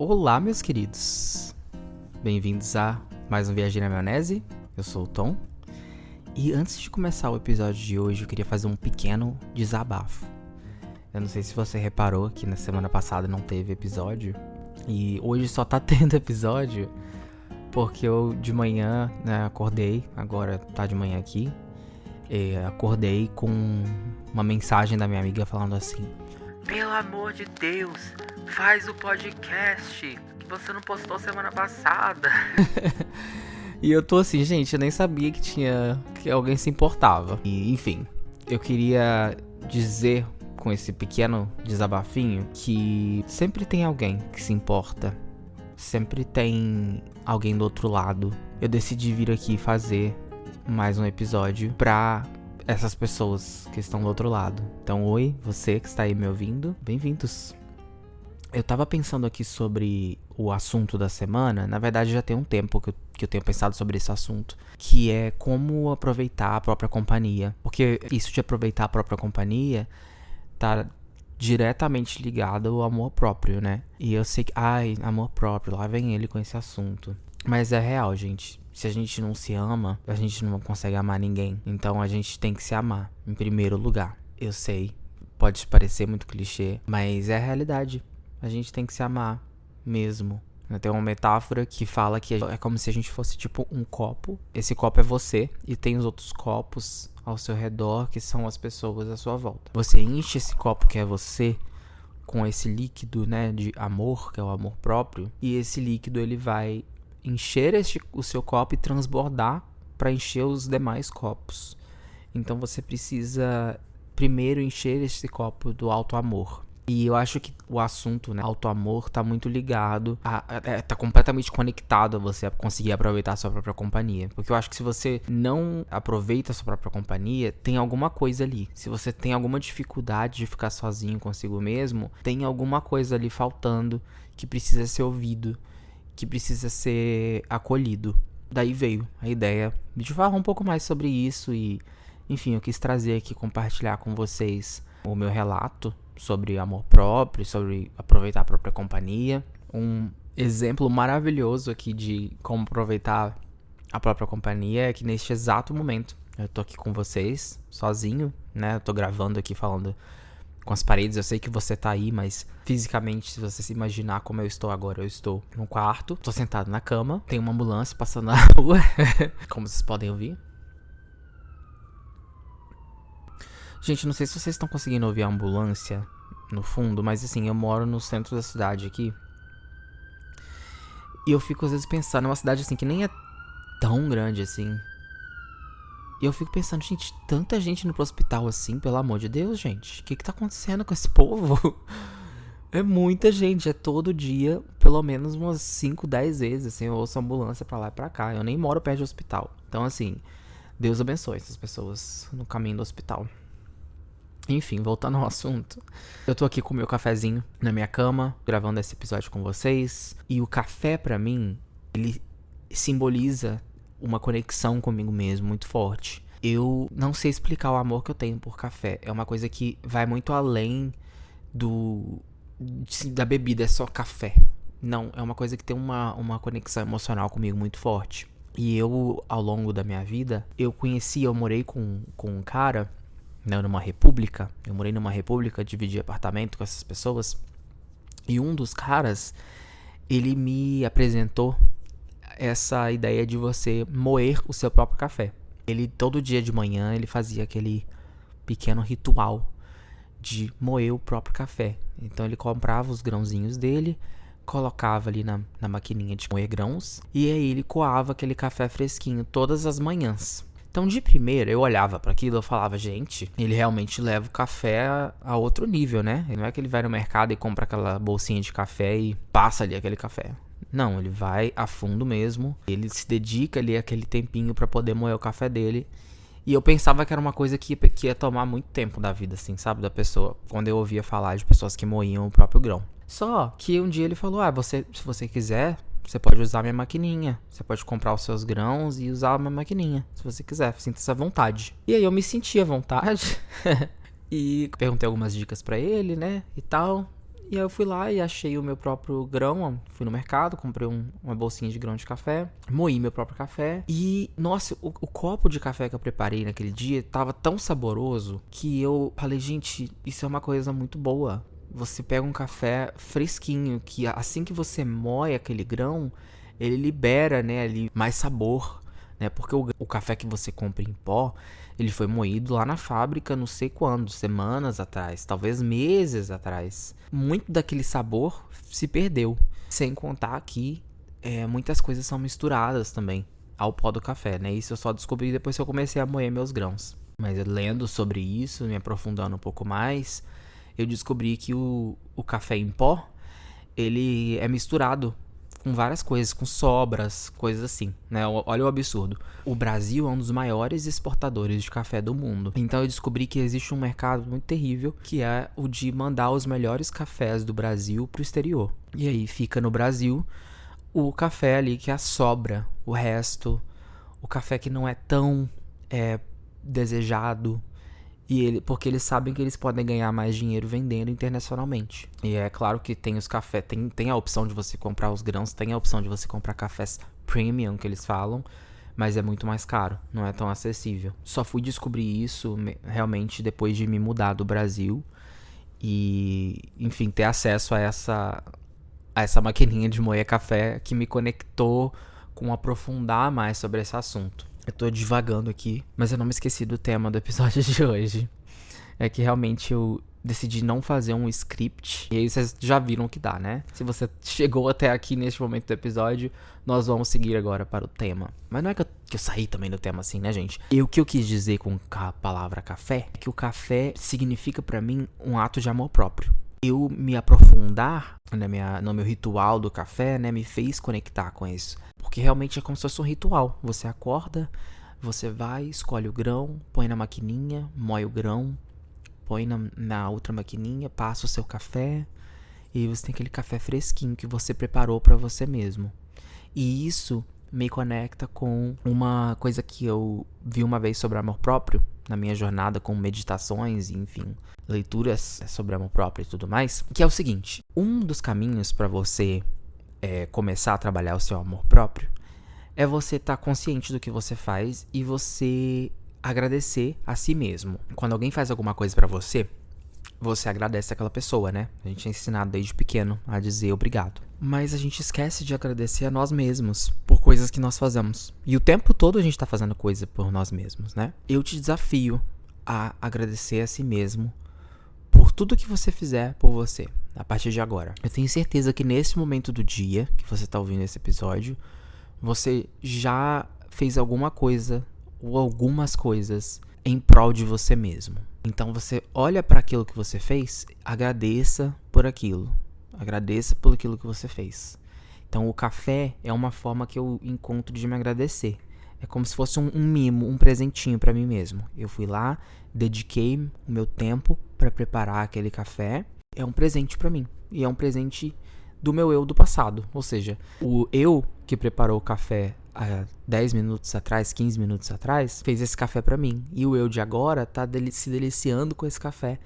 Olá, meus queridos. Bem-vindos a mais um Viagem na Maionese. Eu sou o Tom. E antes de começar o episódio de hoje, eu queria fazer um pequeno desabafo. Eu não sei se você reparou que na semana passada não teve episódio. E hoje só tá tendo episódio porque eu de manhã, acordei, agora tá de manhã aqui. Acordei com uma mensagem da minha amiga falando assim: pelo amor de Deus, faz o podcast que você não postou semana passada. E eu tô assim, gente, eu nem sabia que alguém se importava. E enfim, eu queria dizer com esse pequeno desabafinho que sempre tem alguém que se importa. Sempre tem alguém do outro lado. Eu decidi vir aqui fazer mais um episódio pra essas pessoas que estão do outro lado. Então, oi, você que está aí me ouvindo, bem-vindos. Eu tava pensando aqui sobre o assunto da semana. Na verdade, já tem um tempo que eu tenho pensado sobre esse assunto, que é como aproveitar a própria companhia. Porque isso de aproveitar a própria companhia tá diretamente ligado ao amor próprio, né? E eu sei que, amor próprio, lá vem ele com esse assunto. Mas é real, gente. Se a gente não se ama, a gente não consegue amar ninguém. Então a gente tem que se amar, em primeiro lugar. Eu sei, pode parecer muito clichê, mas é a realidade. A gente tem que se amar mesmo. Tem uma metáfora que fala que é como se a gente fosse tipo um copo. Esse copo é você e tem os outros copos ao seu redor, que são as pessoas à sua volta. Você enche esse copo que é você com esse líquido, né, de amor, que é o amor próprio. E esse líquido, ele vai encher o seu copo e transbordar para encher os demais copos. Então você precisa primeiro encher esse copo do alto amor. E eu acho que o assunto, né, alto amor, tá muito ligado, tá completamente conectado a você conseguir aproveitar a sua própria companhia. Porque eu acho que se você não aproveita a sua própria companhia, tem alguma coisa ali. Se você tem alguma dificuldade de ficar sozinho consigo mesmo, tem alguma coisa ali faltando que precisa ser ouvido, que precisa ser acolhido. Daí veio a ideia de falar um pouco mais sobre isso e, enfim, eu quis trazer aqui, compartilhar com vocês o meu relato sobre amor próprio, sobre aproveitar a própria companhia. Um exemplo maravilhoso aqui de como aproveitar a própria companhia é que neste exato momento eu tô aqui com vocês, sozinho, né? Eu tô gravando aqui falando com as paredes. Eu sei que você tá aí, mas fisicamente, se você se imaginar como eu estou agora, eu estou no quarto, tô sentado na cama, tem uma ambulância passando na rua, como vocês podem ouvir. Gente, não sei se vocês estão conseguindo ouvir a ambulância no fundo, mas assim, eu moro no centro da cidade aqui. E eu fico às vezes pensando, é uma cidade assim que nem é tão grande assim. E eu fico pensando, gente, tanta gente indo pro hospital assim, pelo amor de Deus, gente. O que tá acontecendo com esse povo? É muita gente, é todo dia, pelo menos umas 5, 10 vezes, assim, eu ouço ambulância pra lá e pra cá. Eu nem moro perto do hospital. Então, assim, Deus abençoe essas pessoas no caminho do hospital. Enfim, voltando ao assunto. Eu tô aqui com o meu cafezinho na minha cama, gravando esse episódio com vocês. E o café, pra mim, ele simboliza uma conexão comigo mesmo muito forte. Eu não sei explicar o amor que eu tenho por café. É uma coisa que vai muito além da bebida, é só café. Não, é uma coisa que tem uma conexão emocional comigo muito forte. E eu, ao longo da minha vida, eu morei com um cara, né, numa república. Eu morei numa república, dividi apartamento com essas pessoas. E um dos caras, ele me apresentou essa ideia de você moer o seu próprio café. Ele, todo dia de manhã, ele fazia aquele pequeno ritual de moer o próprio café. Então ele comprava os grãozinhos dele, colocava ali na maquininha de moer grãos, e aí ele coava aquele café fresquinho todas as manhãs. Então, de primeira, eu olhava para aquilo e falava, gente, ele realmente leva o café a outro nível, né? Não é que ele vai no mercado e compra aquela bolsinha de café e passa ali aquele café. Não, ele vai a fundo mesmo. Ele se dedica ali aquele tempinho para poder moer o café dele. E eu pensava que era uma coisa que ia tomar muito tempo da vida, assim, sabe? Da pessoa. Quando eu ouvia falar de pessoas que moíam o próprio grão. Só que um dia ele falou, se você quiser, você pode usar minha maquininha. Você pode comprar os seus grãos e usar a minha maquininha. Se você quiser, sinta-se à vontade. E aí eu me senti à vontade. E perguntei algumas dicas pra ele, né? E tal. E aí eu fui lá e achei o meu próprio grão, fui no mercado, comprei uma bolsinha de grão de café, moí meu próprio café e, nossa, o copo de café que eu preparei naquele dia tava tão saboroso que eu falei, gente, isso é uma coisa muito boa. Você pega um café fresquinho, que assim que você moe aquele grão, ele libera, né, ali mais sabor, né? Porque o café que você compra em pó, ele foi moído lá na fábrica, não sei quando, semanas atrás, talvez meses atrás. Muito daquele sabor se perdeu. Sem contar que muitas coisas são misturadas também ao pó do café, né? Isso eu só descobri depois que eu comecei a moer meus grãos. Mas lendo sobre isso, me aprofundando um pouco mais, eu descobri que o café em pó, ele é misturado com várias coisas, com sobras, coisas assim, né? Olha o absurdo. O Brasil é um dos maiores exportadores de café do mundo. Então eu descobri que existe um mercado muito terrível, que é o de mandar os melhores cafés do Brasil pro exterior. E aí fica no Brasil o café ali que é a sobra, o resto, o café que não é tão desejado, porque eles sabem que eles podem ganhar mais dinheiro vendendo internacionalmente. E é claro que tem os cafés, tem a opção de você comprar os grãos, tem a opção de você comprar cafés premium, que eles falam, mas é muito mais caro, não é tão acessível. Só fui descobrir isso realmente depois de me mudar do Brasil e, enfim, ter acesso a essa maquininha de moer café que me conectou com aprofundar mais sobre esse assunto. Eu tô divagando aqui, mas eu não me esqueci do tema do episódio de hoje. É que realmente eu decidi não fazer um script. E aí vocês já viram o que dá, né? Se você chegou até aqui neste momento do episódio, nós vamos seguir agora para o tema. Mas não é que eu saí também do tema assim, né, gente? E o que eu quis dizer com a palavra café é que o café significa pra mim um ato de amor próprio. Eu me aprofundar no meu ritual do café, né, me fez conectar com isso. Porque realmente é como se fosse um ritual. Você acorda, você vai, escolhe o grão, põe na maquininha, moe o grão, põe na outra maquininha, passa o seu café e você tem aquele café fresquinho que você preparou para você mesmo. E isso me conecta com uma coisa que eu vi uma vez sobre amor próprio, na minha jornada com meditações e, enfim, leituras sobre amor próprio e tudo mais, que é o seguinte: um dos caminhos para você começar a trabalhar o seu amor próprio é você estar consciente do que você faz e você agradecer a si mesmo. Quando alguém faz alguma coisa pra você, você agradece aquela pessoa, né? A gente é ensinado desde pequeno a dizer obrigado. Mas a gente esquece de agradecer a nós mesmos por coisas que nós fazemos. E o tempo todo a gente tá fazendo coisa por nós mesmos, né? Eu te desafio a agradecer a si mesmo por tudo que você fizer por você, a partir de agora. Eu tenho certeza que nesse momento do dia que você tá ouvindo esse episódio, você já fez alguma coisa ou algumas coisas em prol de você mesmo. Então você olha para aquilo que você fez, agradeça por aquilo. Agradeça por aquilo que você fez. Então o café é uma forma que eu encontro de me agradecer. É como se fosse um mimo, um presentinho para mim mesmo. Eu fui lá, dediquei o meu tempo para preparar aquele café. É um presente para mim. E é um presente do meu eu do passado. Ou seja, o eu que preparou o café há 10 minutos atrás, 15 minutos atrás, fez esse café pra mim. E o eu de agora tá se deliciando com esse café,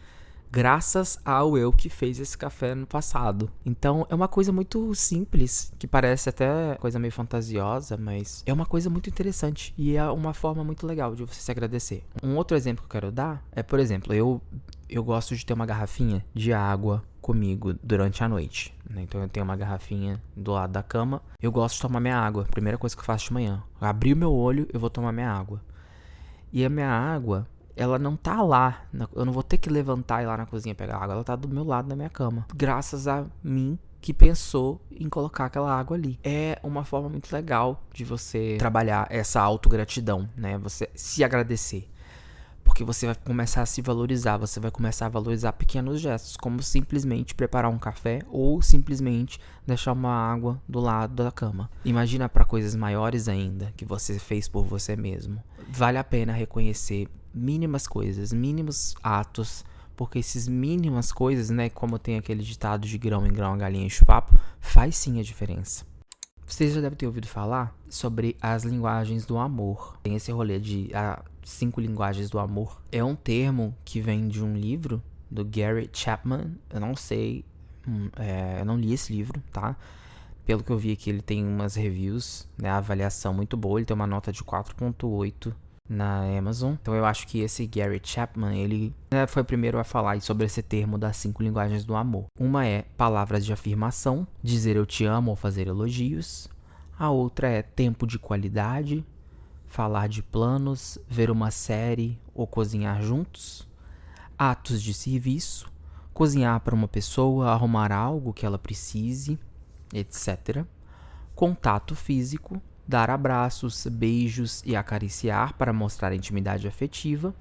graças ao eu que fez esse café no passado. Então é uma coisa muito simples, que parece até coisa meio fantasiosa, mas é uma coisa muito interessante e é uma forma muito legal de você se agradecer. Um outro exemplo que eu quero dar é, por exemplo, eu gosto de ter uma garrafinha de água comigo durante a noite, né? Então eu tenho uma garrafinha do lado da cama. Eu gosto de tomar minha água. Primeira coisa que eu faço de manhã, abrir o meu olho, eu vou tomar minha água. E a minha água, ela não tá lá. Eu não vou ter que levantar e ir lá na cozinha pegar água. Ela tá do meu lado na minha cama. Graças a mim que pensou em colocar aquela água ali. É uma forma muito legal de você trabalhar essa autogratidão, né? Você se agradecer. Porque você vai começar a se valorizar, você vai começar a valorizar pequenos gestos, como simplesmente preparar um café ou simplesmente deixar uma água do lado da cama. Imagina para coisas maiores ainda, que você fez por você mesmo. Vale a pena reconhecer mínimas coisas, mínimos atos, porque essas mínimas coisas, né, como tem aquele ditado de grão em grão a galinha enche o papo, faz sim a diferença. Vocês já devem ter ouvido falar sobre as linguagens do amor. Tem esse rolê de 5 linguagens do amor. É um termo que vem de um livro do Gary Chapman. Eu não sei Eu não li esse livro, tá? Pelo que eu vi aqui, ele tem umas reviews, né? A avaliação muito boa. Ele tem uma nota de 4.8 na Amazon. Então eu acho que esse Gary Chapman, ele foi o primeiro a falar sobre esse termo das 5 linguagens do amor. Uma é palavras de afirmação, dizer eu te amo ou fazer elogios. A outra é tempo de qualidade, falar de planos, ver uma série ou cozinhar juntos. Atos de serviço, cozinhar para uma pessoa, arrumar algo que ela precise, etc. Contato físico, dar abraços, beijos e acariciar para mostrar intimidade afetiva.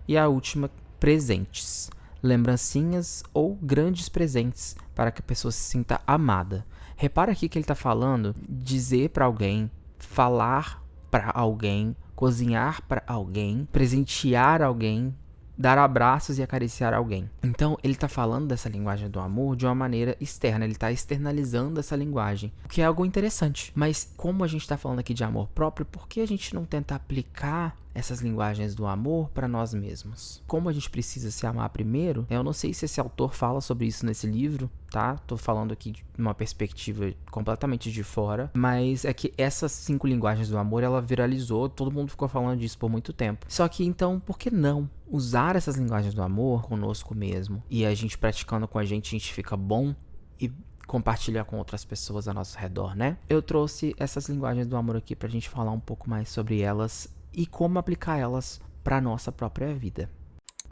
E a última, presentes, lembrancinhas ou grandes presentes para que a pessoa se sinta amada. Repara aqui que ele está falando dizer para alguém, falar para alguém, cozinhar para alguém, presentear alguém, dar abraços e acariciar alguém. Então, ele está falando dessa linguagem do amor de uma maneira externa. Ele está externalizando essa linguagem, o que é algo interessante. Mas, como a gente está falando aqui de amor próprio, por que a gente não tenta aplicar essas linguagens do amor para nós mesmos? Como a gente precisa se amar primeiro, eu não sei se esse autor fala sobre isso nesse livro, tá? Tô falando aqui de uma perspectiva completamente de fora, mas é que essas 5 linguagens do amor, ela viralizou, todo mundo ficou falando disso por muito tempo. Só que então, por que não usar essas linguagens do amor conosco mesmo? E a gente praticando com a gente fica bom e compartilhar com outras pessoas ao nosso redor, né? Eu trouxe essas linguagens do amor aqui pra gente falar um pouco mais sobre elas e como aplicar elas para nossa própria vida.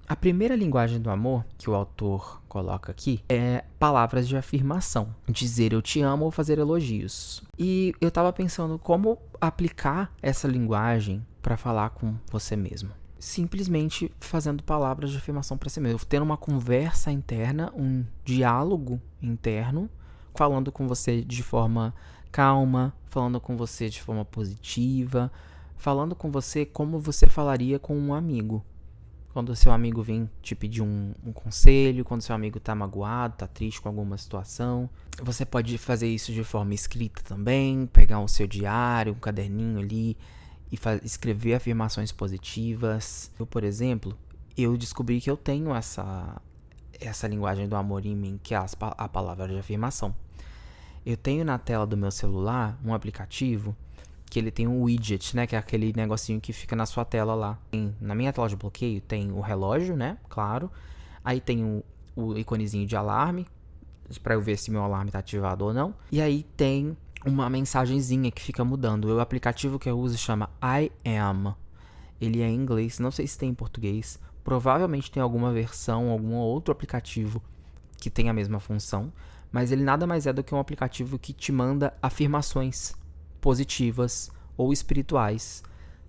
A primeira linguagem do amor que o autor coloca aqui é palavras de afirmação, dizer eu te amo ou fazer elogios. E eu tava pensando como aplicar essa linguagem para falar com você mesmo. Simplesmente fazendo palavras de afirmação para si mesmo, tendo uma conversa interna, um diálogo interno, falando com você de forma calma, falando com você de forma positiva, falando com você como você falaria com um amigo. Quando seu amigo vem te pedir um conselho, quando seu amigo tá magoado, tá triste com alguma situação. Você pode fazer isso de forma escrita também, pegar o seu diário, um caderninho ali e escrever afirmações positivas. Eu, por exemplo, eu descobri que eu tenho essa linguagem do amor em mim, que é a palavra de afirmação. Eu tenho na tela do meu celular um aplicativo que ele tem um widget, né, que é aquele negocinho que fica na sua tela lá. Na minha tela de bloqueio tem o relógio, né, claro. Aí tem o iconezinho de alarme, para eu ver se meu alarme tá ativado ou não. E aí tem uma mensagenzinha que fica mudando. O aplicativo que eu uso chama I Am. Ele é em inglês, não sei se tem em português. Provavelmente tem alguma versão, algum outro aplicativo que tem a mesma função. Mas ele nada mais é do que um aplicativo que te manda afirmações positivas ou espirituais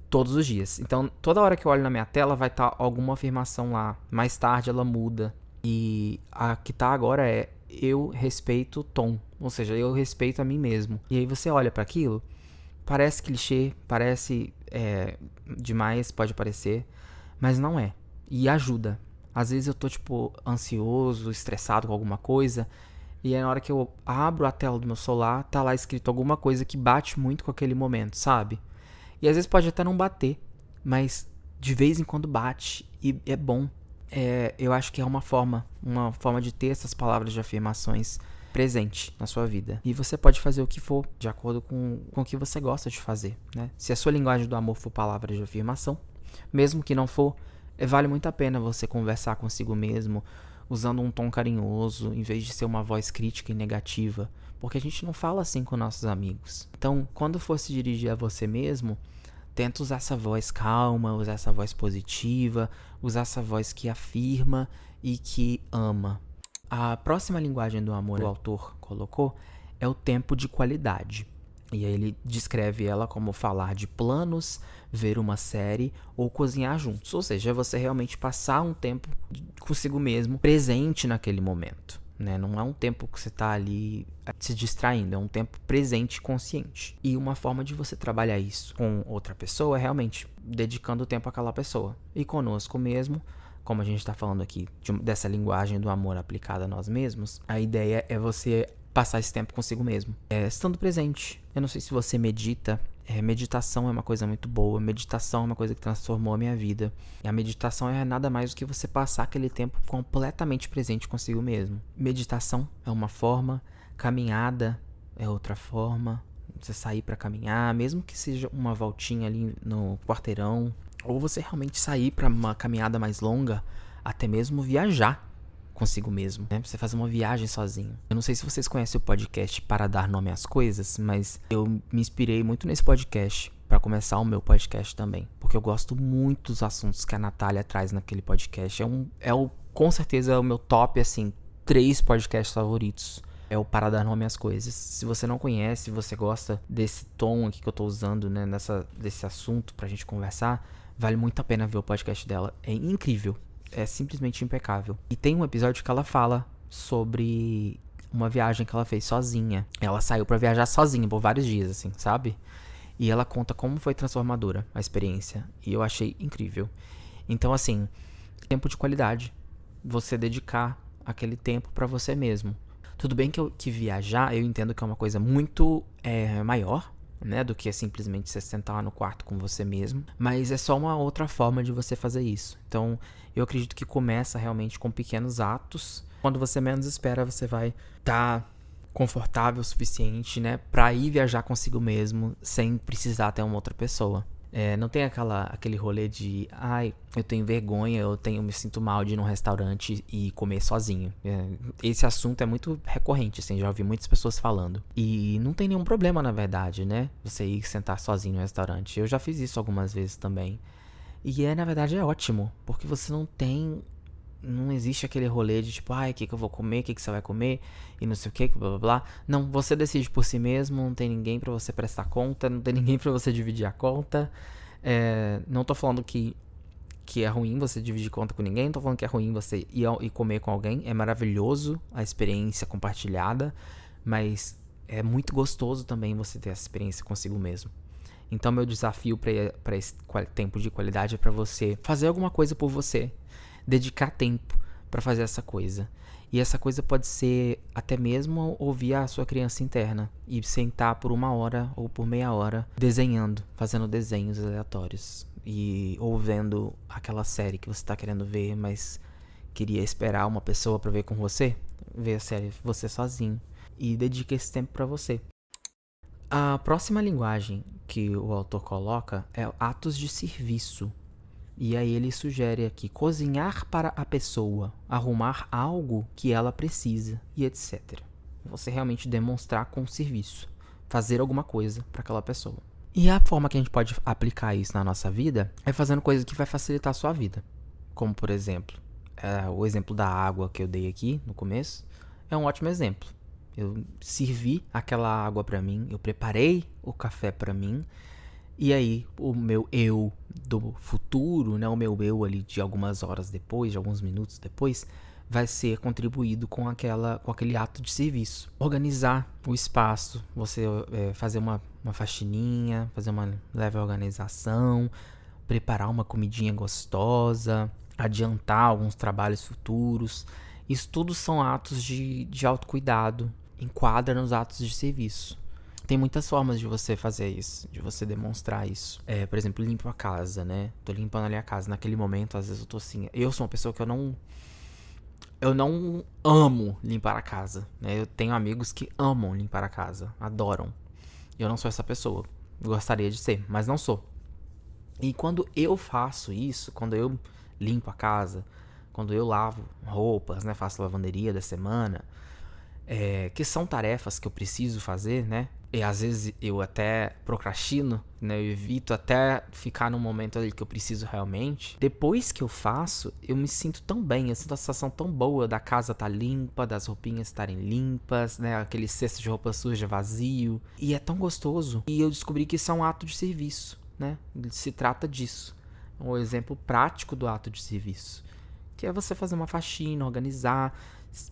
todos os dias. Então, toda hora que eu olho na minha tela vai estar alguma afirmação lá. Mais tarde ela muda. E a que tá agora é eu respeito o Tom. Ou seja, eu respeito a mim mesmo. E aí você olha para aquilo, parece clichê, parece demais, pode parecer, mas não é. E ajuda. Às vezes eu tô ansioso, estressado com alguma coisa, e aí na hora que eu abro a tela do meu celular, tá lá escrito alguma coisa que bate muito com aquele momento, sabe? E às vezes pode até não bater, mas de vez em quando bate, e é bom. Eu acho que é uma forma de ter essas palavras de afirmações presente na sua vida. E você pode fazer o que for, de acordo com o que você gosta de fazer, né? Se a sua linguagem do amor for palavras de afirmação, mesmo que não for, vale muito a pena você conversar consigo mesmo, usando um tom carinhoso, em vez de ser uma voz crítica e negativa, porque a gente não fala assim com nossos amigos. Então, quando for se dirigir a você mesmo, tenta usar essa voz calma, usar essa voz positiva, usar essa voz que afirma e que ama. A próxima linguagem do amor que o autor colocou é o tempo de qualidade. E aí ele descreve ela como falar de planos, ver uma série ou cozinhar juntos. Ou seja, é você realmente passar um tempo consigo mesmo, presente naquele momento, né? Não é um tempo que você está ali se distraindo, é um tempo presente e consciente. E uma forma de você trabalhar isso com outra pessoa é realmente dedicando tempo àquela pessoa. E conosco mesmo, como a gente está falando aqui dessa linguagem do amor aplicada a nós mesmos, a ideia é você passar esse tempo consigo mesmo. Estando presente. Eu não sei se você medita. Meditação é uma coisa muito boa. Meditação é uma coisa que transformou a minha vida. E a meditação é nada mais do que você passar aquele tempo completamente presente consigo mesmo. Meditação é uma forma, caminhada é outra forma. Você sair pra caminhar, mesmo que seja uma voltinha ali no quarteirão, ou você realmente sair pra uma caminhada mais longa, até mesmo viajar consigo mesmo, né? Você fazer uma viagem sozinho. Eu não sei se vocês conhecem o podcast Para Dar Nome às Coisas, mas eu me inspirei muito nesse podcast para começar o meu podcast também, porque eu gosto muito dos assuntos que a Natália traz naquele podcast. Com certeza o meu top, assim, 3 podcasts favoritos. É o Para Dar Nome às Coisas. Se você não conhece, se você gosta desse tom aqui que eu tô usando, né, desse assunto pra gente conversar, vale muito a pena ver o podcast dela. É incrível. É simplesmente impecável. E tem um episódio que ela fala sobre uma viagem que ela fez sozinha. Ela saiu pra viajar sozinha por vários dias, assim, sabe? E ela conta como foi transformadora a experiência. E eu achei incrível. Então, assim, tempo de qualidade. Você dedicar aquele tempo pra você mesmo. Tudo bem que viajar, eu entendo que é uma coisa muito maior, né, do que simplesmente você sentar lá no quarto com você mesmo, mas é só uma outra forma de você fazer isso. Então, eu acredito que começa realmente com pequenos atos. Quando você menos espera, você vai estar confortável o suficiente, né, pra ir viajar consigo mesmo, sem precisar ter uma outra pessoa. Não tem aquele rolê de eu tenho vergonha, me sinto mal de ir num restaurante e comer sozinho. Esse assunto é muito recorrente, assim, já ouvi muitas pessoas falando. E não tem nenhum problema, na verdade, né? Você ir sentar sozinho no restaurante. Eu já fiz isso algumas vezes também. E na verdade é ótimo, porque você não existe aquele rolê de tipo, o que eu vou comer, o que você vai comer, e não sei o que, blá blá blá. Não, você decide por si mesmo, não tem ninguém pra você prestar conta, não tem ninguém pra você dividir a conta. Não tô falando que é ruim você dividir conta com ninguém, não tô falando que é ruim você ir comer com alguém. É maravilhoso a experiência compartilhada, mas é muito gostoso também você ter essa experiência consigo mesmo. Então meu desafio pra esse tempo de qualidade é pra você fazer alguma coisa por você. Dedicar tempo pra fazer essa coisa. E essa coisa pode ser até mesmo ouvir a sua criança interna e sentar por 1 hora ou por meia hora desenhando, fazendo desenhos aleatórios ou vendo aquela série que você tá querendo ver, mas queria esperar uma pessoa pra ver com você. Ver a série você sozinho e dedica esse tempo pra você. A próxima linguagem que o autor coloca é atos de serviço. E aí ele sugere aqui cozinhar para a pessoa, arrumar algo que ela precisa e etc. Você realmente demonstrar com serviço, fazer alguma coisa para aquela pessoa. E a forma que a gente pode aplicar isso na nossa vida é fazendo coisas que vai facilitar a sua vida. Como, por exemplo, o exemplo da água que eu dei aqui no começo é um ótimo exemplo. Eu servi aquela água para mim, eu preparei o café para mim. E aí, o meu eu do futuro, né, o meu eu ali de algumas horas depois, de alguns minutos depois, vai ser contribuído com aquele ato de serviço. Organizar o espaço, você fazer uma faxininha, fazer uma leve organização, preparar uma comidinha gostosa, adiantar alguns trabalhos futuros. Isso tudo são atos de autocuidado, enquadra nos atos de serviço. Tem muitas formas de você fazer isso, de você demonstrar isso. Por exemplo, limpo a casa, né? Tô limpando ali a casa. Naquele momento, às vezes eu tô assim... Eu sou uma pessoa que eu não amo limpar a casa, né? Eu tenho amigos que amam limpar a casa, adoram. Eu não sou essa pessoa. Gostaria de ser, mas não sou. E quando eu faço isso, quando eu limpo a casa, quando eu lavo roupas, né? Faço lavanderia da semana... que são tarefas que eu preciso fazer, né? E às vezes eu até procrastino, né? Eu evito até ficar num momento ali que eu preciso realmente. Depois que eu faço, eu me sinto tão bem, eu sinto a sensação tão boa da casa tá limpa, das roupinhas estarem limpas, né? Aquele cesto de roupa suja vazio. E é tão gostoso. E eu descobri que isso é um ato de serviço, né? Se trata disso. Um exemplo prático do ato de serviço. Que é você fazer uma faxina, organizar...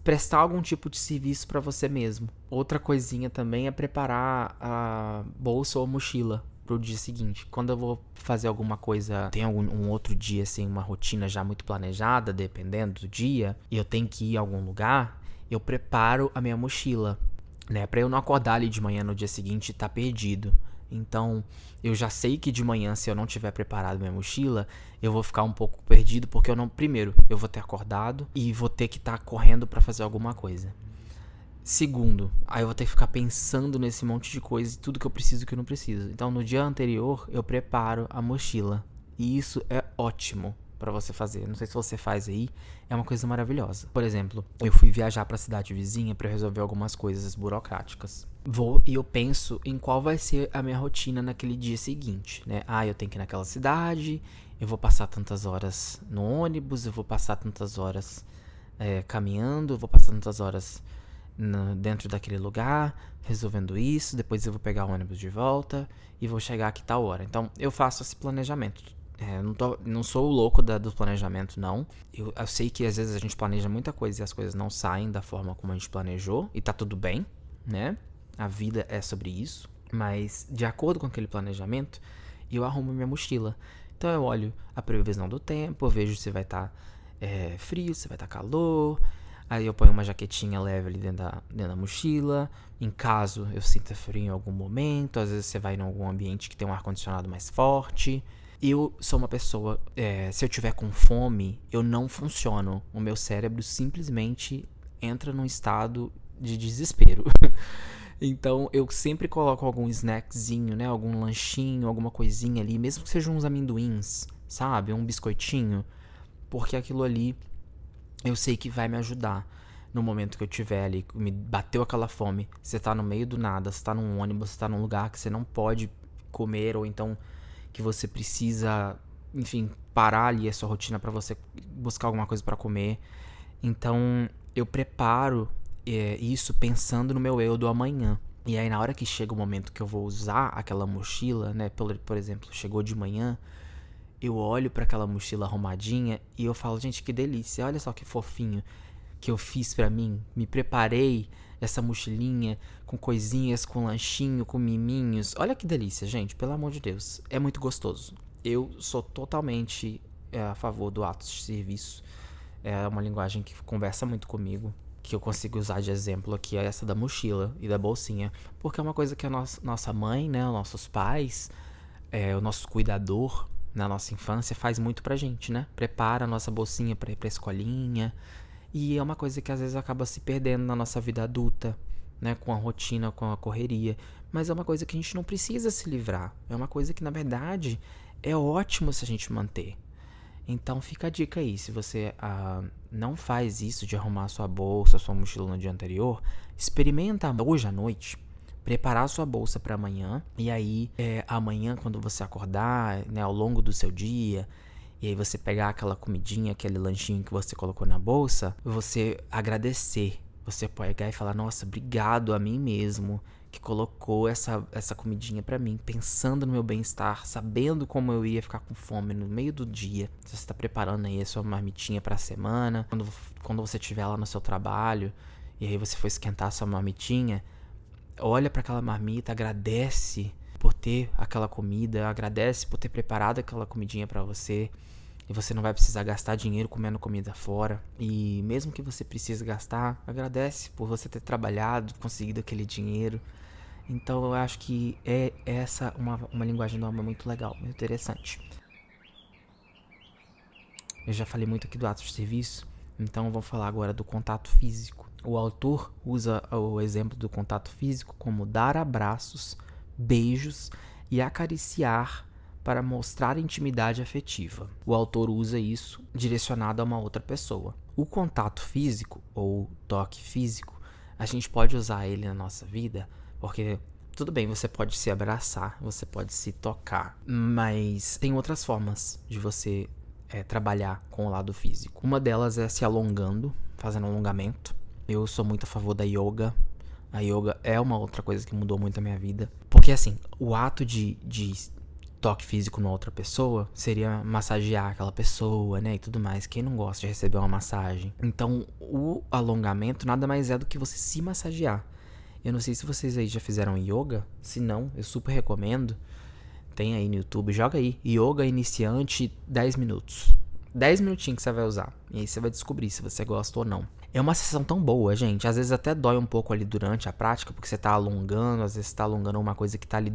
prestar algum tipo de serviço para você mesmo. Outra coisinha também é preparar a bolsa ou a mochila pro dia seguinte. Quando eu vou fazer alguma coisa, tem um outro dia, assim, uma rotina já muito planejada, dependendo do dia, e eu tenho que ir a algum lugar, eu preparo a minha mochila. né? Pra eu não acordar ali de manhã no dia seguinte e tá perdido. Então, eu já sei que de manhã, se eu não tiver preparado minha mochila, eu vou ficar um pouco perdido, porque primeiro, eu vou ter acordado e vou ter que estar correndo pra fazer alguma coisa. Segundo, aí eu vou ter que ficar pensando nesse monte de coisa e tudo que eu preciso e que eu não preciso. Então, no dia anterior, eu preparo a mochila. E isso é ótimo pra você fazer. Não sei se você faz aí, é uma coisa maravilhosa. Por exemplo, eu fui viajar pra cidade vizinha pra resolver algumas coisas burocráticas. Vou e eu penso em qual vai ser a minha rotina naquele dia seguinte, né? Eu tenho que ir naquela cidade, eu vou passar tantas horas no ônibus, eu vou passar tantas horas caminhando, eu vou passar tantas horas dentro daquele lugar, resolvendo isso, depois eu vou pegar o ônibus de volta e vou chegar aqui tal hora. Então, eu faço esse planejamento. Não sou o louco do planejamento, não. Eu sei que às vezes a gente planeja muita coisa e as coisas não saem da forma como a gente planejou. E tá tudo bem, né? A vida é sobre isso. Mas, de acordo com aquele planejamento, eu arrumo minha mochila. Então eu olho a previsão do tempo, eu vejo se vai estar frio, se vai estar calor. Aí eu ponho uma jaquetinha leve ali dentro da mochila. Em caso eu sinta frio em algum momento. Às vezes você vai em algum ambiente que tem um ar-condicionado mais forte. Eu sou uma pessoa, se eu tiver com fome, eu não funciono. O meu cérebro simplesmente entra num estado de desespero. Então, eu sempre coloco algum snackzinho, né? Algum lanchinho, alguma coisinha ali. Mesmo que sejam uns amendoins, sabe? Um biscoitinho. Porque aquilo ali, eu sei que vai me ajudar. No momento que eu tiver ali, me bateu aquela fome. Você tá no meio do nada, você tá num ônibus, você tá num lugar que você não pode comer. Ou então que você precisa, enfim, parar ali a sua rotina pra você buscar alguma coisa pra comer. Então, eu preparo isso pensando no meu eu do amanhã. E aí, na hora que chega o momento que eu vou usar aquela mochila, né? Por exemplo, chegou de manhã, eu olho pra aquela mochila arrumadinha e eu falo, gente, que delícia, olha só que fofinho que eu fiz pra mim. Me preparei essa mochilinha com coisinhas, com lanchinho, com miminhos. Olha que delícia, gente, pelo amor de Deus. É muito gostoso. Eu sou totalmente a favor do ato de serviço. É uma linguagem que conversa muito comigo, que eu consigo usar de exemplo aqui, é essa da mochila e da bolsinha. Porque é uma coisa que a nossa mãe, né, os nossos pais, o nosso cuidador na nossa infância faz muito pra gente, né? Prepara a nossa bolsinha pra ir pra escolinha. E é uma coisa que às vezes acaba se perdendo na nossa vida adulta, né? Com a rotina, com a correria. Mas é uma coisa que a gente não precisa se livrar. É uma coisa que, na verdade, é ótimo se a gente manter. Então fica a dica aí. Se você não faz isso de arrumar sua bolsa, sua mochila no dia anterior, experimenta hoje à noite preparar sua bolsa para amanhã. E aí, amanhã, quando você acordar, né, ao longo do seu dia, e aí você pegar aquela comidinha, aquele lanchinho que você colocou na bolsa, você agradecer. Você pode pegar e falar, nossa, obrigado a mim mesmo que colocou essa comidinha pra mim, pensando no meu bem-estar, sabendo como eu ia ficar com fome no meio do dia. Você tá preparando aí a sua marmitinha pra semana. Quando você estiver lá no seu trabalho, e aí você for esquentar a sua marmitinha, olha pra aquela marmita, agradece por ter aquela comida, agradece por ter preparado aquela comidinha pra você. E você não vai precisar gastar dinheiro comendo comida fora. E mesmo que você precise gastar, agradece por você ter trabalhado, conseguido aquele dinheiro. Então eu acho que é essa uma linguagem do amor muito legal, muito interessante. Eu já falei muito aqui do ato de serviço, então vou falar agora do contato físico. O autor usa o exemplo do contato físico como dar abraços, beijos e acariciar para mostrar intimidade afetiva. O autor usa isso direcionado a uma outra pessoa. O contato físico, ou toque físico, a gente pode usar ele na nossa vida, porque tudo bem, você pode se abraçar, você pode se tocar, mas tem outras formas de você trabalhar com o lado físico. Uma delas é se alongando, fazendo alongamento. Eu sou muito a favor da yoga. A yoga é uma outra coisa que mudou muito a minha vida. Porque assim, o ato de toque físico numa outra pessoa seria massagear aquela pessoa, né, e tudo mais. Quem não gosta de receber uma massagem? Então, o alongamento nada mais é do que você se massagear. Eu não sei se vocês aí já fizeram yoga. Se não, eu super recomendo. Tem aí no YouTube, joga aí, yoga iniciante 10 minutos. 10 minutinhos que você vai usar. E aí você vai descobrir se você gosta ou não. É uma sensação tão boa, gente. Às vezes até dói um pouco ali durante a prática, porque você tá alongando, às vezes você tá alongando uma coisa que tá ali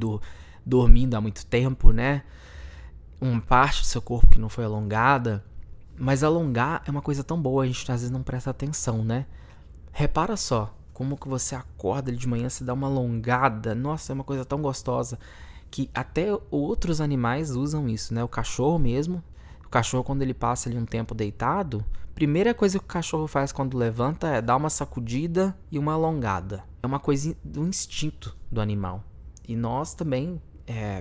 dormindo há muito tempo, né? Uma parte do seu corpo que não foi alongada. Mas alongar é uma coisa tão boa, a gente às vezes não presta atenção, né? Repara só, como que você acorda ali de manhã, você dá uma alongada. Nossa, é uma coisa tão gostosa que até outros animais usam isso, né? O cachorro mesmo. O cachorro, quando ele passa ali um tempo deitado, primeira coisa que o cachorro faz quando levanta é dar uma sacudida e uma alongada. É uma coisa do instinto do animal. E nós também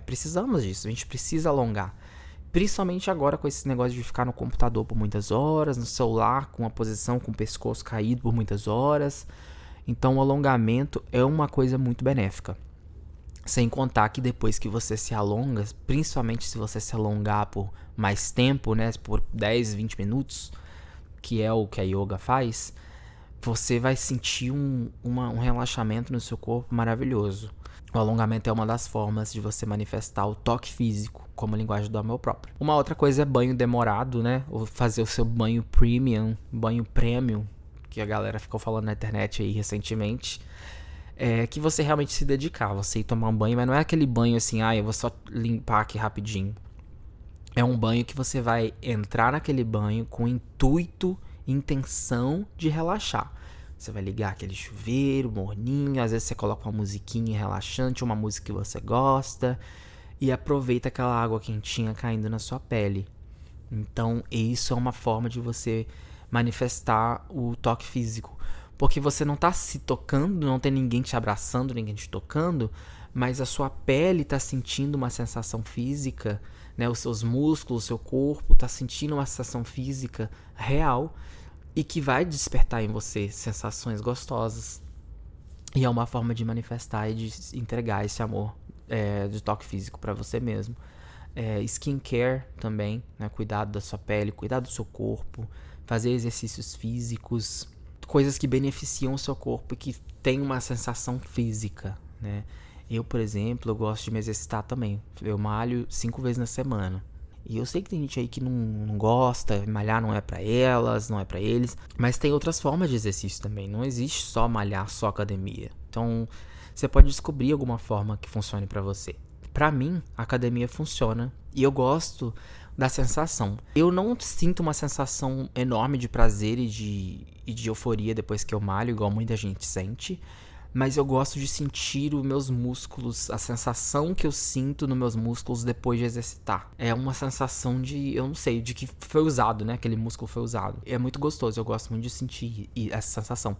precisamos disso, a gente precisa alongar. Principalmente agora com esse negócio de ficar no computador por muitas horas, no celular com a posição com o pescoço caído por muitas horas. Então o alongamento é uma coisa muito benéfica. Sem contar que depois que você se alonga, principalmente se você se alongar por mais tempo, né, por 10, 20 minutos, que é o que a yoga faz, você vai sentir um relaxamento no seu corpo maravilhoso. O alongamento é uma das formas de você manifestar o toque físico, como linguagem do amor próprio. Uma outra coisa é banho demorado, né? Ou fazer o seu banho premium, que a galera ficou falando na internet aí recentemente. É que você realmente se dedicar, você ir tomar um banho, mas não é aquele banho assim, eu vou só limpar aqui rapidinho. É um banho que você vai entrar naquele banho com intuito, intenção de relaxar. Você vai ligar aquele chuveiro morninho, às vezes você coloca uma musiquinha relaxante, uma música que você gosta, e aproveita aquela água quentinha caindo na sua pele. Então, isso é uma forma de você manifestar o toque físico. Porque você não tá se tocando, não tem ninguém te abraçando, ninguém te tocando, mas a sua pele tá sentindo uma sensação física, né? Os seus músculos, o seu corpo tá sentindo uma sensação física real e que vai despertar em você sensações gostosas. E é uma forma de manifestar e de entregar esse amor de toque físico para você mesmo. Skincare também, né? Cuidado da sua pele, cuidado do seu corpo, fazer exercícios físicos, coisas que beneficiam o seu corpo e que tem uma sensação física, né? Eu, por exemplo, eu gosto de me exercitar também. Eu malho 5 vezes na semana. E eu sei que tem gente aí que não gosta, malhar não é pra elas, não é pra eles. Mas tem outras formas de exercício também. Não existe só malhar, só academia. Então, você pode descobrir alguma forma que funcione pra você. Pra mim, a academia funciona. E eu gosto da sensação. Eu não sinto uma sensação enorme de prazer e de euforia depois que eu malho, igual muita gente sente. Mas eu gosto de sentir os meus músculos, a sensação que eu sinto nos meus músculos depois de exercitar. É uma sensação de, eu não sei, de que foi usado, né? Aquele músculo foi usado. É muito gostoso, eu gosto muito de sentir essa sensação.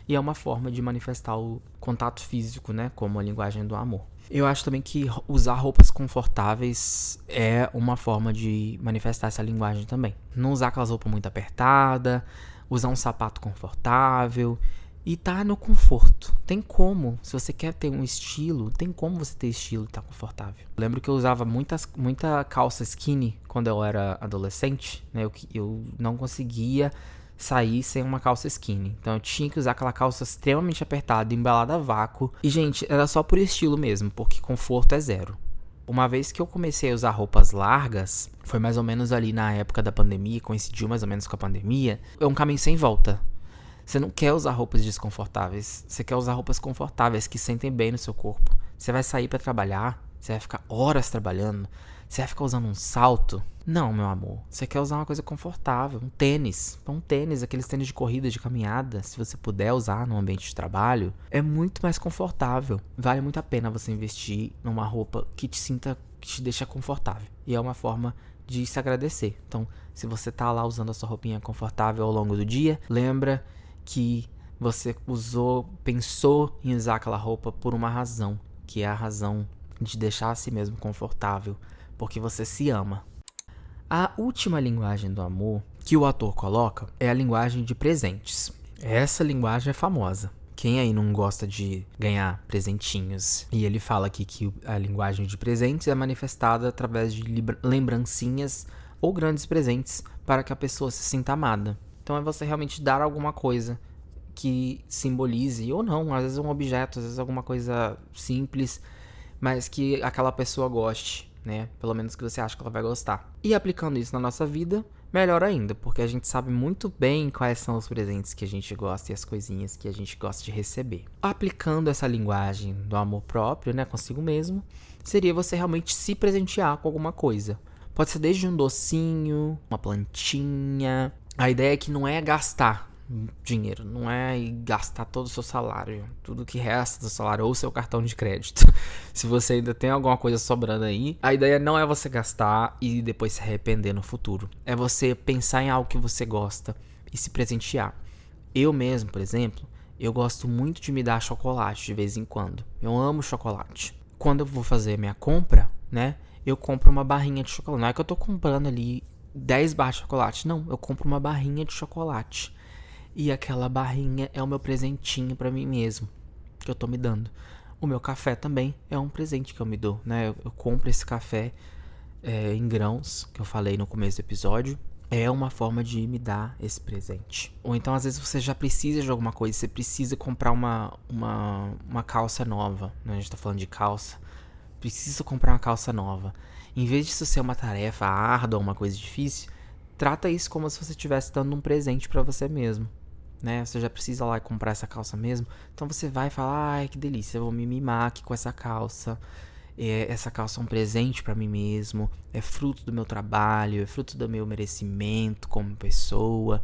E é uma forma de manifestar o contato físico, né? Como a linguagem do amor. Eu acho também que usar roupas confortáveis é uma forma de manifestar essa linguagem também. Não usar aquelas roupas muito apertadas, usar um sapato confortável. E tá no conforto. Tem como. Se você quer ter um estilo, tem como você ter estilo e tá confortável. Eu lembro que eu usava muita calça skinny quando eu era adolescente, né? Eu não conseguia sair sem uma calça skinny. Então eu tinha que usar aquela calça extremamente apertada, embalada a vácuo. E, gente, era só por estilo mesmo, porque conforto é zero. Uma vez que eu comecei a usar roupas largas, foi mais ou menos ali na época da pandemia, coincidiu mais ou menos com a pandemia, é um caminho sem volta. Você não quer usar roupas desconfortáveis. Você quer usar roupas confortáveis que sentem bem no seu corpo. Você vai sair pra trabalhar. Você vai ficar horas trabalhando. Você vai ficar usando um salto. Não, meu amor. Você quer usar uma coisa confortável. Um tênis. Aqueles tênis de corrida, de caminhada. Se você puder usar no ambiente de trabalho, é muito mais confortável. Vale muito a pena você investir numa roupa que te deixa confortável. E é uma forma de se agradecer. Então, se você tá lá usando a sua roupinha confortável ao longo do dia, lembra que você pensou em usar aquela roupa por uma razão, que é a razão de deixar a si mesmo confortável, porque você se ama. A última linguagem do amor que o autor coloca é a linguagem de presentes. Essa linguagem é famosa. Quem aí não gosta de ganhar presentinhos? E ele fala aqui que a linguagem de presentes é manifestada através de lembrancinhas ou grandes presentes para que a pessoa se sinta amada. Então é você realmente dar alguma coisa que simbolize, ou não, às vezes um objeto, às vezes alguma coisa simples, mas que aquela pessoa goste, né? Pelo menos que você acha que ela vai gostar. E aplicando isso na nossa vida, melhor ainda, porque a gente sabe muito bem quais são os presentes que a gente gosta e as coisinhas que a gente gosta de receber. Aplicando essa linguagem do amor próprio, né, consigo mesmo, seria você realmente se presentear com alguma coisa. Pode ser desde um docinho, uma plantinha. A ideia é que não é gastar dinheiro, não é gastar todo o seu salário, tudo que resta do salário ou seu cartão de crédito. Se você ainda tem alguma coisa sobrando aí, a ideia não é você gastar e depois se arrepender no futuro. É você pensar em algo que você gosta e se presentear. Eu mesmo, por exemplo, eu gosto muito de me dar chocolate de vez em quando. Eu amo chocolate. Quando eu vou fazer minha compra, né, eu compro uma barrinha de chocolate. Não é que eu tô comprando ali 10 barras de chocolate, não. Eu compro uma barrinha de chocolate. E aquela barrinha é o meu presentinho pra mim mesmo, que eu tô me dando. O meu café também é um presente que eu me dou, né? Eu compro esse café em grãos, que eu falei no começo do episódio. É uma forma de me dar esse presente. Ou então, às vezes, você já precisa de alguma coisa. Você precisa comprar uma calça nova, né? A gente tá falando de calça. Precisa comprar uma calça nova. Em vez disso ser uma tarefa árdua, uma coisa difícil, trata isso como se você estivesse dando um presente pra você mesmo. Né? Você já precisa lá comprar essa calça mesmo. Então você vai falar, ai que delícia, eu vou me mimar aqui com essa calça. Essa calça é um presente pra mim mesmo. É fruto do meu trabalho, é fruto do meu merecimento como pessoa.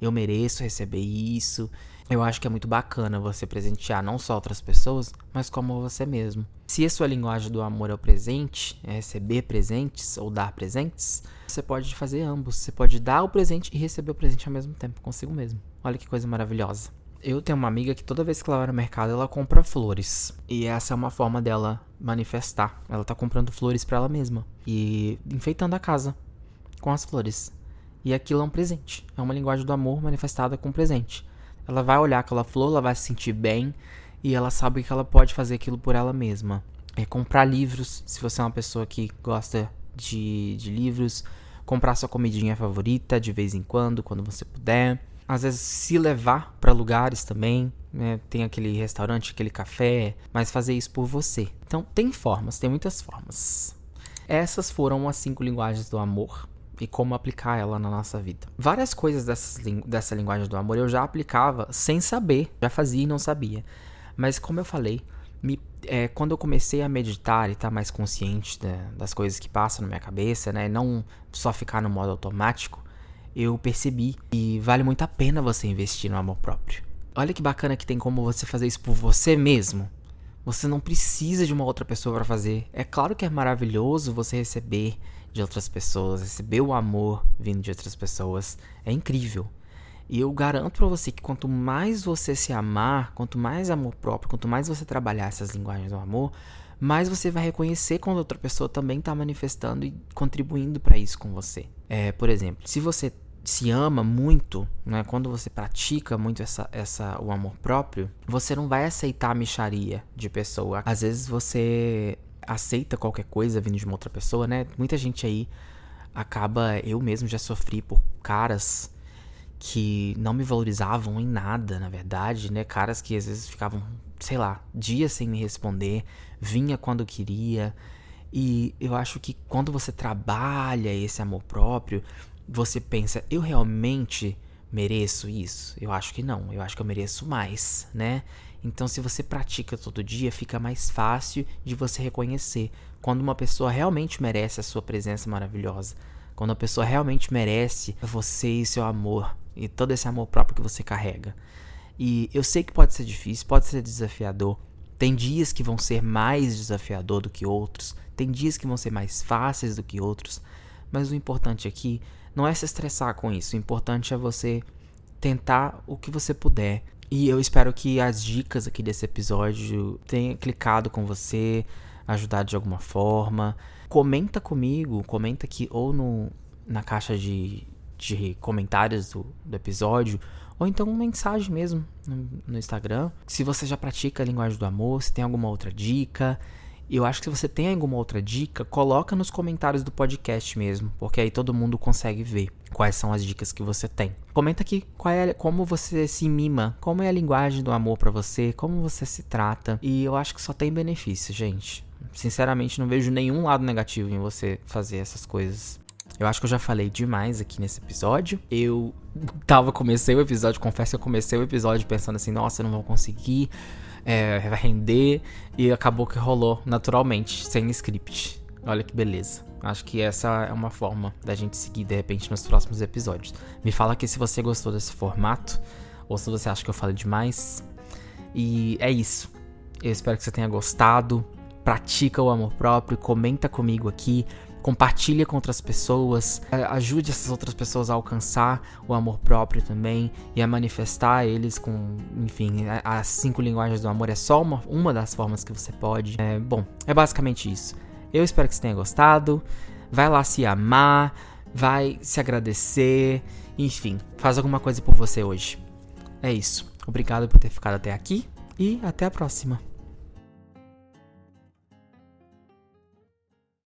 Eu mereço receber isso. Eu acho que é muito bacana você presentear não só outras pessoas, mas como você mesmo. Se a sua linguagem do amor é o presente, é receber presentes ou dar presentes, você pode fazer ambos. Você pode dar o presente e receber o presente ao mesmo tempo, consigo mesmo. Olha que coisa maravilhosa. Eu tenho uma amiga que toda vez que ela vai no mercado, ela compra flores. E essa é uma forma dela manifestar. Ela tá comprando flores pra ela mesma. E enfeitando a casa com as flores. E aquilo é um presente. É uma linguagem do amor manifestada com presente. Ela vai olhar aquela flor, ela vai se sentir bem. E ela sabe que ela pode fazer aquilo por ela mesma. É comprar livros, se você é uma pessoa que gosta de livros. Comprar sua comidinha favorita de vez em quando você puder. Às vezes se levar para lugares também, né? Tem aquele restaurante, aquele café, mas fazer isso por você. Então tem formas, tem muitas formas. Essas foram as 5 linguagens do amor e como aplicar ela na nossa vida. Várias coisas dessa linguagem do amor eu já aplicava sem saber, já fazia e não sabia. Mas como eu falei, quando eu comecei a meditar e estar mais consciente das coisas que passam na minha cabeça, né? Não só ficar no modo automático, eu percebi que vale muito a pena você investir no amor próprio. Olha que bacana que tem como você fazer isso por você mesmo. Você não precisa de uma outra pessoa para fazer. É claro que é maravilhoso você receber de outras pessoas, receber o amor vindo de outras pessoas. É incrível. E eu garanto pra você que quanto mais você se amar, quanto mais amor próprio, quanto mais você trabalhar essas linguagens do amor, mais você vai reconhecer quando outra pessoa também tá manifestando e contribuindo pra isso com você. Por exemplo, se você se ama muito, né, quando você pratica muito o amor próprio, você não vai aceitar a mixaria de pessoa. Às vezes você aceita qualquer coisa vindo de uma outra pessoa, né? Muita gente aí eu mesmo já sofri por caras que não me valorizavam em nada, na verdade, né? Caras que às vezes ficavam, sei lá, dias sem me responder, vinha quando queria. E eu acho que quando você trabalha esse amor próprio, você pensa, eu realmente mereço isso? Eu acho que não, eu acho que eu mereço mais, né? Então, se você pratica todo dia, fica mais fácil de você reconhecer quando uma pessoa realmente merece a sua presença maravilhosa. Quando a pessoa realmente merece você e seu amor, e todo esse amor próprio que você carrega. E eu sei que pode ser difícil, pode ser desafiador. Tem dias que vão ser mais desafiador do que outros. Tem dias que vão ser mais fáceis do que outros. Mas o importante aqui não é se estressar com isso. O importante é você tentar o que você puder. E eu espero que as dicas aqui desse episódio tenham clicado com você, ajudado de alguma forma. Comenta comigo, comenta aqui ou na caixa de comentários do episódio, ou então uma mensagem mesmo no Instagram. Se você já pratica a linguagem do amor, se tem alguma outra dica. Eu acho que se você tem alguma outra dica, coloca nos comentários do podcast mesmo, porque aí todo mundo consegue ver quais são as dicas que você tem. Comenta aqui como você se mima, como é a linguagem do amor pra você, como você se trata. E eu acho que só tem benefício, gente. Sinceramente, não vejo nenhum lado negativo em você fazer essas coisas. Eu acho que eu já falei demais aqui nesse episódio. Confesso que eu comecei o episódio pensando assim, nossa, eu não vou conseguir, vai render, e acabou que rolou naturalmente, sem script. Olha que beleza. Acho que essa é uma forma da gente seguir, de repente, nos próximos episódios. Me fala aqui se você gostou desse formato, ou se você acha que eu falei demais. E é isso. Eu espero que você tenha gostado. Pratica o amor próprio, comenta comigo aqui, compartilha com outras pessoas, ajude essas outras pessoas a alcançar o amor próprio também e a manifestar eles com, enfim, as 5 linguagens do amor é só uma das formas que você pode. É basicamente isso. Eu espero que você tenha gostado. Vai lá se amar, vai se agradecer, enfim, faz alguma coisa por você hoje. É isso. Obrigado por ter ficado até aqui e até a próxima.